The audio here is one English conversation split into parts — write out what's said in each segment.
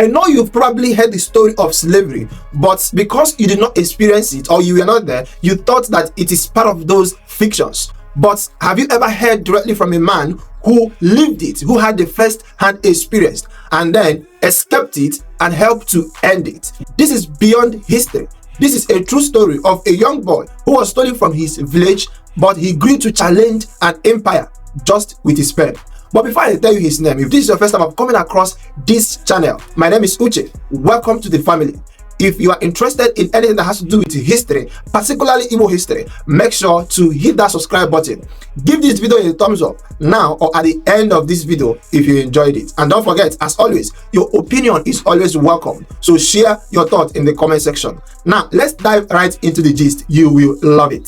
I know you've probably heard the story of slavery, but because you did not experience it or you were not there, you thought that it is part of those fictions. But have you ever heard directly from a man who lived it, who had the first-hand experience and then escaped it and helped to end it? This is beyond history. This is a true story of a young boy who was stolen from his village, but he grew to challenge an empire just with his pen. But before I tell you his name, if this is your first time of coming across this channel, my name is Uche. Welcome to the family. If you are interested in anything that has to do with history, particularly Igbo history, make sure to hit that subscribe button. Give this video a thumbs up now or at the end of this video if you enjoyed it. And don't forget, as always, your opinion is always welcome. So share your thoughts in the comment section. Now, let's dive right into the gist. You will love it.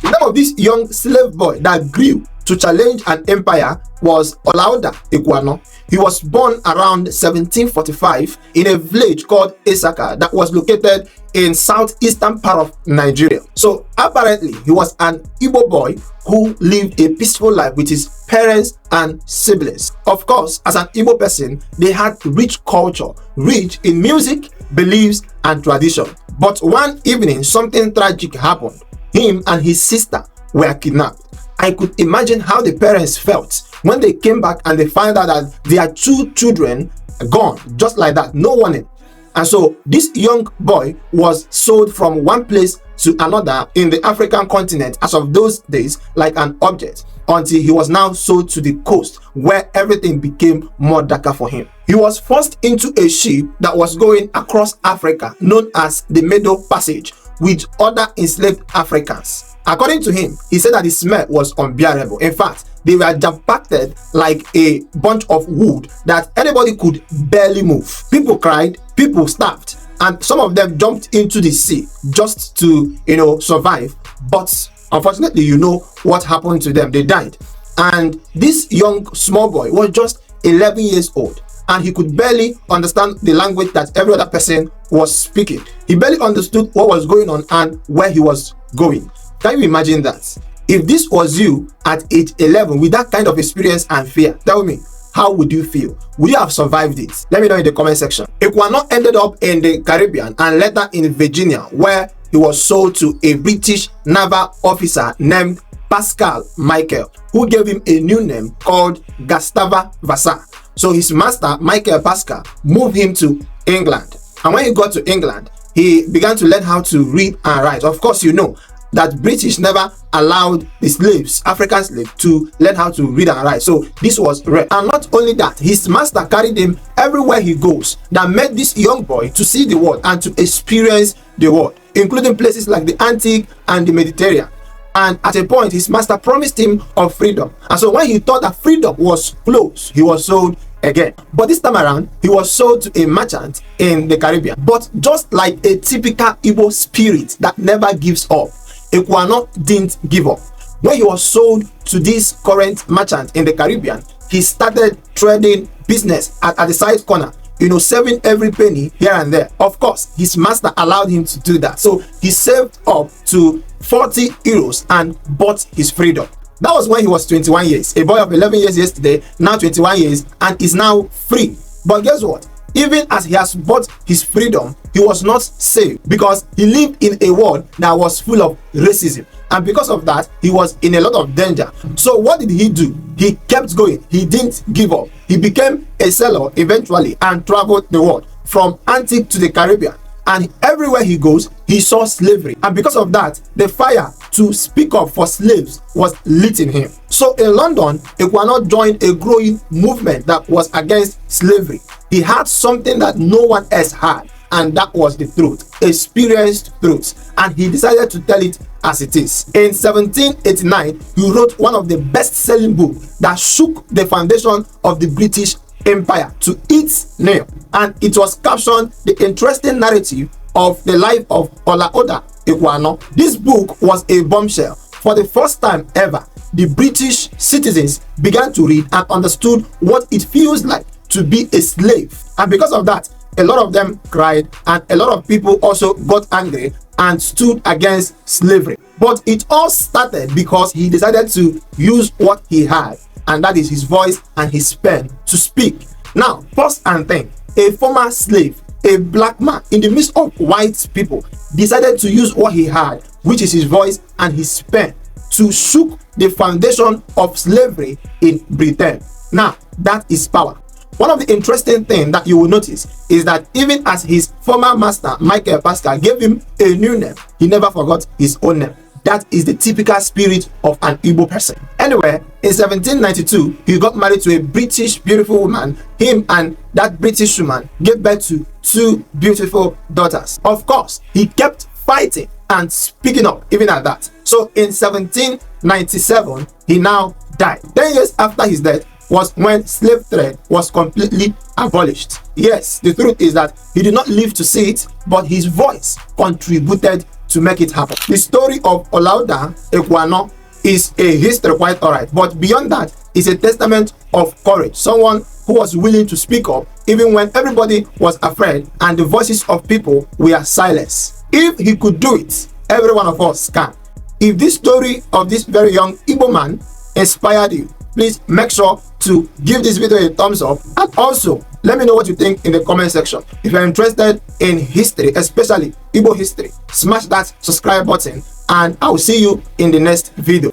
The name of this young slave boy that grew to challenge an empire was Olaudah Equiano. He was born around 1745 in a village called Esaka that was located in southeastern part of Nigeria. So apparently he was an Igbo boy who lived a peaceful life with his parents and siblings. Of course, as an Igbo person, they had rich culture, rich in music, beliefs, and tradition. But one evening, something tragic happened. Him and his sister were kidnapped. I could imagine how the parents felt when they came back and they found out that their 2 children are gone, just like that, no warning. And so this young boy was sold from one place to another in the African continent as of those days like an object, until he was now sold to the coast where everything became more darker for him. He was forced into a ship that was going across Africa known as the Middle Passage with other enslaved Africans. According to him, he said that the smell was unbearable. In fact, they were jam-packed like a bunch of wood that anybody could barely move. People cried, people starved, and some of them jumped into the sea just to, survive. But unfortunately, you know what happened to them. They died. And this young small boy was just 11 years old, and he could barely understand the language that every other person was speaking. He barely understood what was going on and where he was going. Can you imagine that? If this was you at age 11 with that kind of experience and fear, tell me, how would you feel? Would you have survived it? Let me know in the comment section. Equiano ended up in the Caribbean and later in Virginia, where he was sold to a British naval officer named Pascal Michael, who gave him a new name called Gustave Vassar. So his master, Michael Pascal, moved him to England. And when he got to England, he began to learn how to read and write. Of course, you know that British never allowed the slaves, African slaves, to learn how to read and write. So this was rare. And not only that, his master carried him everywhere he goes, that made this young boy to see the world and to experience the world, including places like the Atlantic and the Mediterranean. And at a point, his master promised him of freedom. And so when he thought that freedom was close, he was sold again. But this time around, he was sold to a merchant in the Caribbean. But just like a typical Igbo spirit that never gives up, Equiano didn't give up. When he was sold to this current merchant in the Caribbean, he started trading business at the side corner, saving every penny here and there. Of course, his master allowed him to do that. So he saved up to 40 euros and bought his freedom. That was when he was 21 years. A boy of 11 years yesterday, now 21 years, and is now free. But guess what? Even as he has bought his freedom, he was not saved because he lived in a world that was full of racism. And because of that, he was in a lot of danger. So what did he do? He kept going. He didn't give up. He became a seller eventually and traveled the world from Atlantic to the Caribbean. And everywhere he goes, he saw slavery. And because of that, the fire to speak up for slaves was lit in him. So in London, Equiano joined a growing movement that was against slavery. He had something that no one else had, and that was the truth, experienced truth. And he decided to tell it as it is. In 1789, he wrote one of the best-selling books that shook the foundation of the British Empire to its name, and it was captioned The Interesting Narrative of the Life of Olaudah Equiano. This book was a bombshell. For the first time ever, the British citizens began to read and understood what it feels like to be a slave, and because of that, a lot of them cried, and a lot of people also got angry and stood against slavery. But it all started because he decided to use what he had, and that is his voice and his pen, to speak. Now, pause and think. a former slave, a black man in the midst of white people, decided to use what he had, which is his voice and his pen, to shook the foundation of slavery in Britain. Now, that is power. One of the interesting things that you will notice is that even as his former master, Michael Pascal, gave him a new name, he never forgot his own name. That is the typical spirit of an Igbo person. Anyway, in 1792, he got married to a British beautiful woman. Him and that British woman gave birth to 2 beautiful daughters. Of course, he kept fighting and speaking up even at that. So in 1797, he now died. 10 years after his death was when slave trade was completely abolished. Yes, the truth is that he did not live to see it, but his voice contributed to make it happen. The story of Olaudah Equiano is a history quite alright, but beyond that is a testament of courage. Someone who was willing to speak up even when everybody was afraid and the voices of people were silenced. If he could do it, every one of us can. If this story of this very young Igbo man inspired you, please make sure to give this video a thumbs up, and also let me know what you think in the comment section. If you're interested in history, especially Igbo history, smash that subscribe button, and I'll see you in the next video.